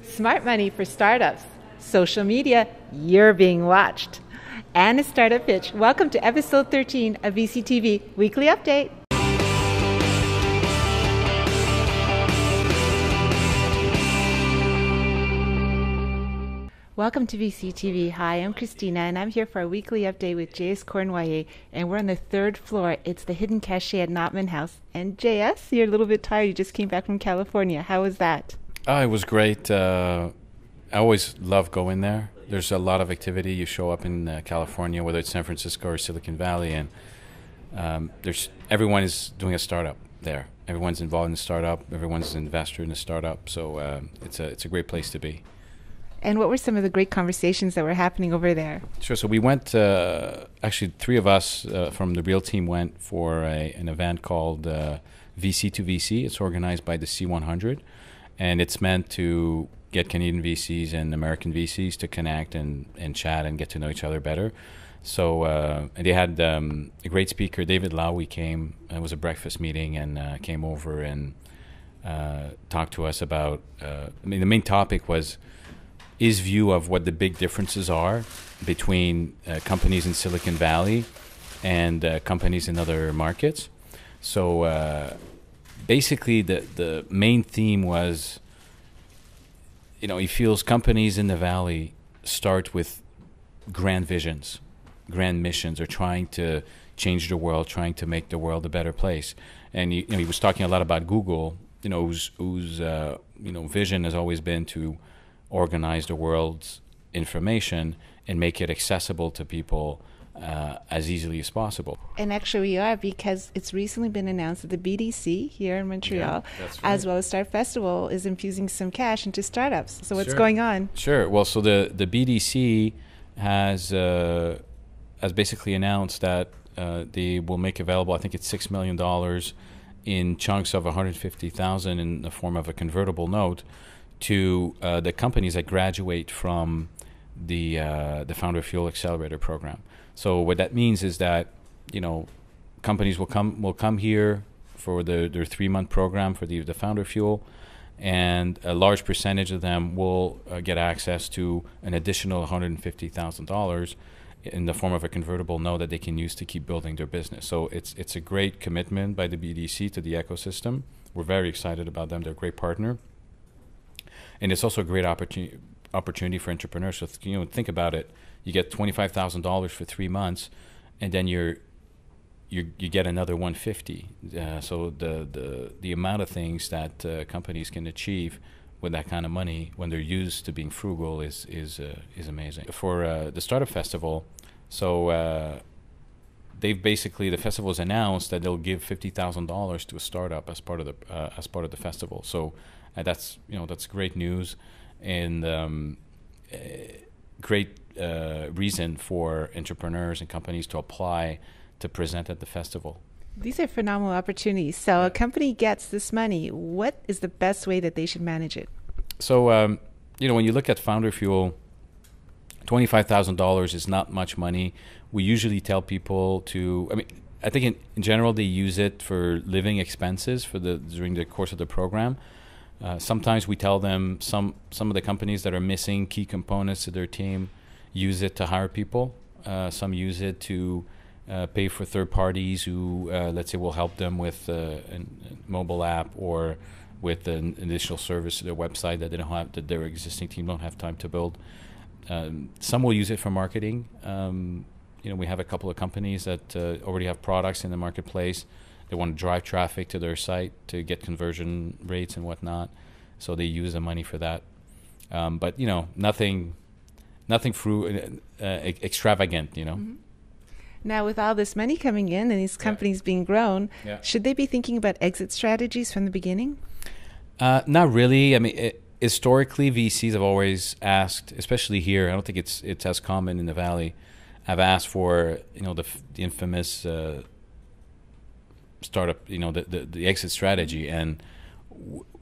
Smart money for startups. Social media, you're being watched. And a startup pitch. Welcome to episode 13 of VCTV Weekly Update. Welcome to VCTV. Hi, I'm Kristina, and I'm here for a weekly update with JS Cornwallis, and we're on the third floor. It's the Hidden Cache at Notman House. And JS, you're a little bit tired. You just came back from California. How was that? Oh, it was great. I always love going there. There's a lot of activity. You show up in California, whether it's San Francisco or Silicon Valley, and everyone is doing a startup there. Everyone's involved in a startup. Everyone's an investor in a startup. So it's a great place to be. And what were some of the great conversations that were happening over there? Sure. So we went, actually three of us from the real team went for an event called VC to VC. It's organized by the C100, and it's meant to get Canadian VCs and American VCs to connect and chat and get to know each other better. So and they had a great speaker, David Lowy came. It was a breakfast meeting and came over and talked to us about, the main topic was his view of what the big differences are between companies in Silicon Valley and companies in other markets. So basically the main theme was, he feels companies in the Valley start with grand visions, grand missions, or trying to change the world, trying to make the world a better place. And he was talking a lot about Google, whose vision has always been to organize the world's information and make it accessible to people as easily as possible. And actually we are, because it's recently been announced that the BDC here in Montreal, that's right, as well as Start Festival, is infusing some cash into startups. So what's Sure. going on? Sure. Well, so the BDC has basically announced that they will make available, I think it's $6 million in chunks of $150,000 in the form of a convertible note to the companies that graduate from the FounderFuel Accelerator program. So what that means is that companies will come here for their 3-month program for the FounderFuel, and a large percentage of them will get access to an additional $150,000 in the form of a convertible note that they can use to keep building their business. So it's a great commitment by the BDC to the ecosystem. We're very excited about them. They're a great partner. And it's also a great opportunity for entrepreneurs. So think about it. You get $25,000 for 3 months, and then you get another $150,000. So the amount of things that companies can achieve with that kind of money when they're used to being frugal is amazing. For the Startup Festival, so the festival has announced that they'll give $50,000 to a startup as part of the festival. So that's great news, and great reason for entrepreneurs and companies to apply to present at the festival. These are phenomenal opportunities. So a company gets this money. What is the best way that they should manage it? So when you look at FounderFuel, $25,000 is not much money. We usually tell people I think in general they use it for living expenses during the course of the program. Sometimes we tell them some of the companies that are missing key components to their team use it to hire people. Some use it to pay for third parties who, let's say, will help them with a mobile app or with an additional service to their website that their existing team don't have time to build. Some will use it for marketing. We have a couple of companies that already have products in the marketplace. They want to drive traffic to their site to get conversion rates and whatnot, so they use the money for that. But nothing extravagant. Mm-hmm. Now, with all this money coming in and these companies being grown, should they be thinking about exit strategies from the beginning? Not really. Historically, VCs have always asked, especially here. I don't think it's as common in the Valley. Have asked for the infamous startup, the exit strategy, and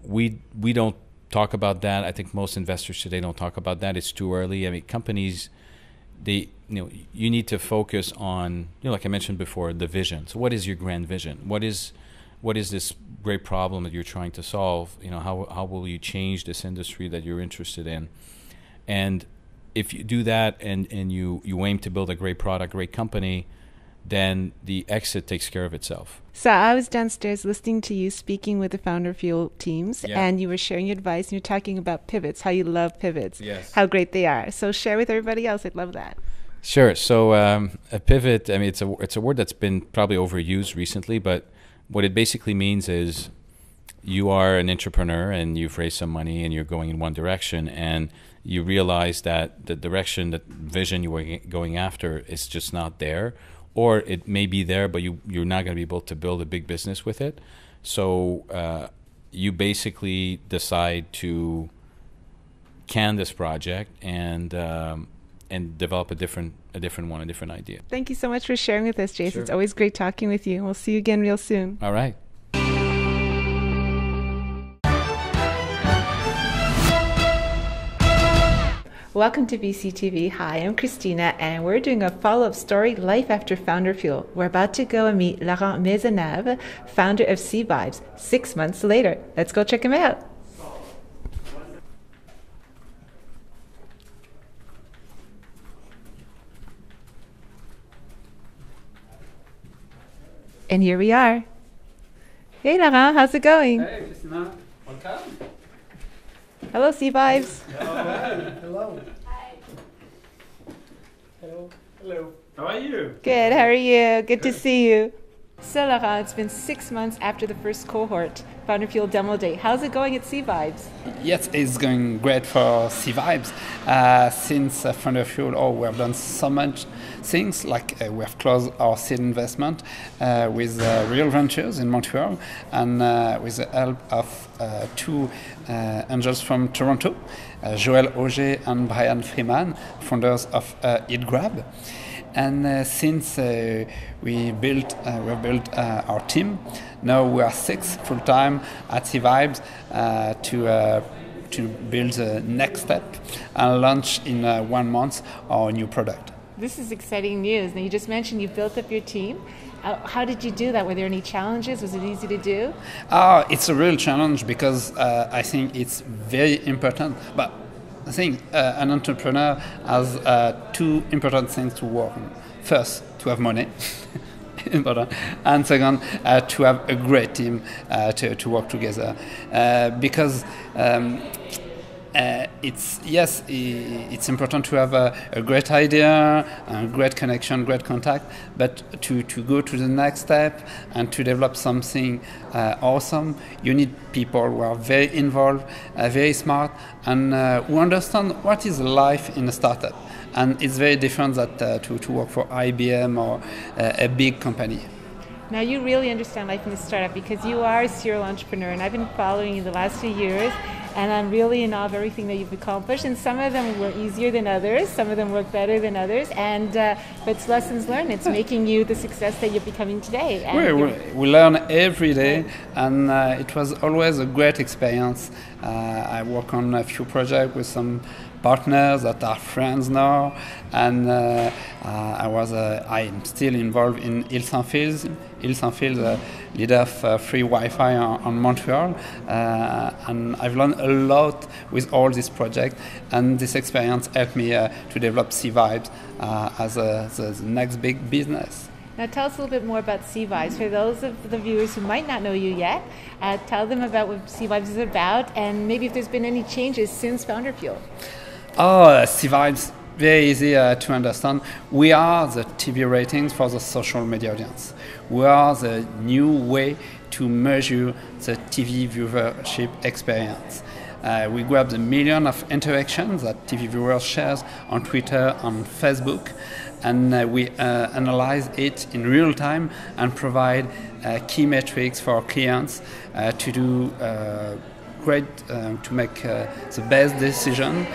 we don't talk about that. I think most investors today don't talk about that. It's too early. Companies, you need to focus on, like I mentioned before, the vision. So what is your grand vision? What is what is this great problem that you're trying to solve? How will you change this industry that you're interested in? And if you do that and you aim to build a great product, great company, then the exit takes care of itself. So I was downstairs listening to you speaking with the FounderFuel teams, and you were sharing your advice, and you're talking about pivots, how you love pivots, how great they are. So share with everybody else. I'd love that. Sure. So a pivot, I mean, it's a word that's been probably overused recently, but what it basically means is you are an entrepreneur and you've raised some money and you're going in one direction, and you realize that the direction, that vision you were going after is just not there. Or it may be there, but you're not going to be able to build a big business with it. So you basically decide to can this project and develop a different idea. Thank you so much for sharing with us, Jason. Sure. It's always great talking with you. We'll see you again real soon. All right. Welcome to BCTV. Hi, I'm Kristina, and we're doing a follow-up story, Life After FounderFuel. We're about to go and meet Laurent Maisonneuve, founder of Seevibes, 6 months later. Let's go check him out. And here we are. Hey, Laurent, how's it going? Hey, Kristina. Welcome. Hello, Seevibes. Hello. Hi. Hello. Hello. How are you? Good, how are you? Good to see you. So, Laurent, it's been 6 months after the first cohort, FounderFuel Demo Day. How's it going at Seevibes? Yes, it's going great for Seevibes. Since FounderFuel, we have done so much things, like we have closed our seed investment with Real Ventures in Montreal, and with the help of two angels from Toronto, Joël Auger and Brian Freeman, founders of EatGrab. And since we've built our team, now we are 6 full-time at Seevibes to build the next step and launch in 1 month our new product. This is exciting news. Now, you just mentioned you built up your team. How did you do that? Were there any challenges? Was it easy to do? It's a real challenge because I think it's very important. But I think an entrepreneur has 2 important things to work on. First, to have money. Important. And second, to have a great team to work together. Because it's important to have a great idea, a great connection, great contact, but to go to the next step and to develop something awesome, you need people who are very involved, very smart, and who understand what is life in a startup. And it's very different to work for IBM or a big company. Now, you really understand life in a startup because you are a serial entrepreneur, and I've been following you the last few years, and I'm really in awe of everything that you've accomplished. And some of them were easier than others, some of them work better than others, and but it's lessons learned. It's making you the success that you're becoming today. And we learn every day, and it was always a great experience. I work on a few projects with some partners that are friends now, and I'm still involved in Île-Saint-Fils, leader of free Wi-Fi on Montreal, and I've learned a lot with all this project, and this experience helped me to develop Seevibes as the next big business. Now, tell us a little bit more about Seevibes. For those of the viewers who might not know you yet, tell them about what Seevibes is about, and maybe if there's been any changes since FounderFuel. Seevibes, very easy to understand. We are the TV ratings for the social media audience. We are the new way to measure the TV viewership experience. We grab the million of interactions that TV viewers share on Twitter, on Facebook, and we analyze it in real time and provide key metrics for our clients to do to make the best decision,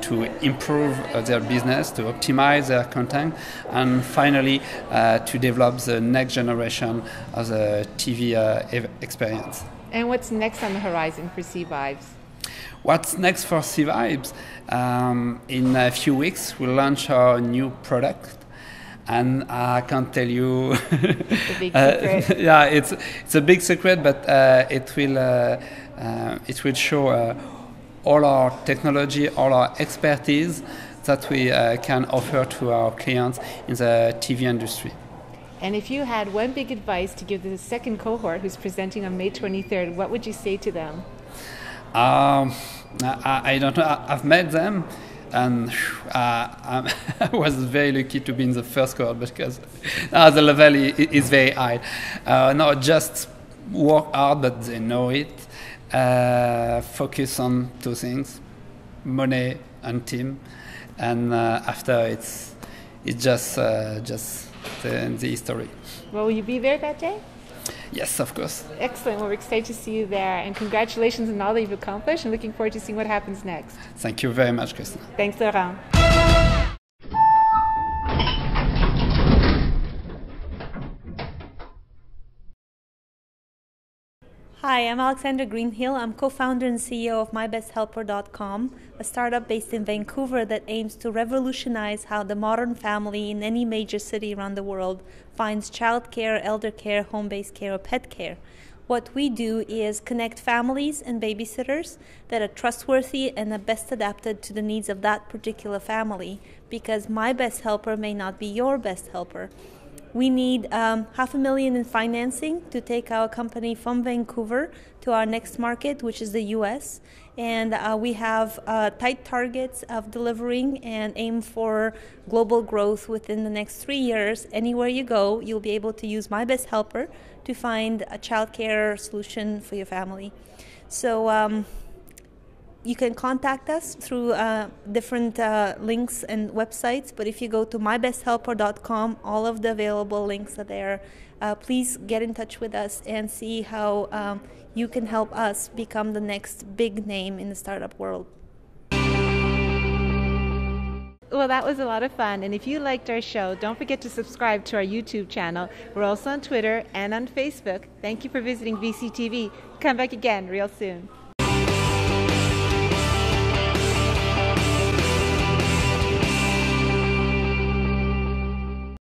to improve their business, to optimize their content, and finally to develop the next generation of the TV experience. And what's next on the horizon for Seevibes? What's next for Seevibes? In a few weeks, we'll launch our new product. and I can't tell you. The big secret. Yeah, it's a big secret, but it will show all our technology, all our expertise that we can offer to our clients in the TV industry. And if you had one big advice to give the second cohort who's presenting on May 23rd, what would you say to them? I don't know. I've met them, and I was very lucky to be in the first cohort because the level is very high. Not just work hard, but they know it. Focus on two things: money and team. And after it's just the history. Well, will you be there that day? Yes, of course. Excellent. Well, we're excited to see you there. And congratulations on all that you've accomplished and looking forward to seeing what happens next. Thank you very much, Kristina. Thanks, Laurent. Hi, I'm Alexandra Greenhill. I'm co-founder and CEO of MyBestHelper.com, a startup based in Vancouver that aims to revolutionize how the modern family in any major city around the world finds childcare, elder care, home-based care, or pet care. What we do is connect families and babysitters that are trustworthy and are best adapted to the needs of that particular family, because my best helper may not be your best helper. We need $500,000 in financing to take our company from Vancouver to our next market, which is the US. And we have tight targets of delivering and aim for global growth within the next 3 years. Anywhere you go, you'll be able to use My Best Helper to find a childcare solution for your family. So you can contact us through different links and websites, but if you go to mybesthelper.com, all of the available links are there. Please get in touch with us and see how you can help us become the next big name in the startup world. Well, that was a lot of fun. And if you liked our show, don't forget to subscribe to our YouTube channel. We're also on Twitter and on Facebook. Thank you for visiting VCTV. Come back again real soon.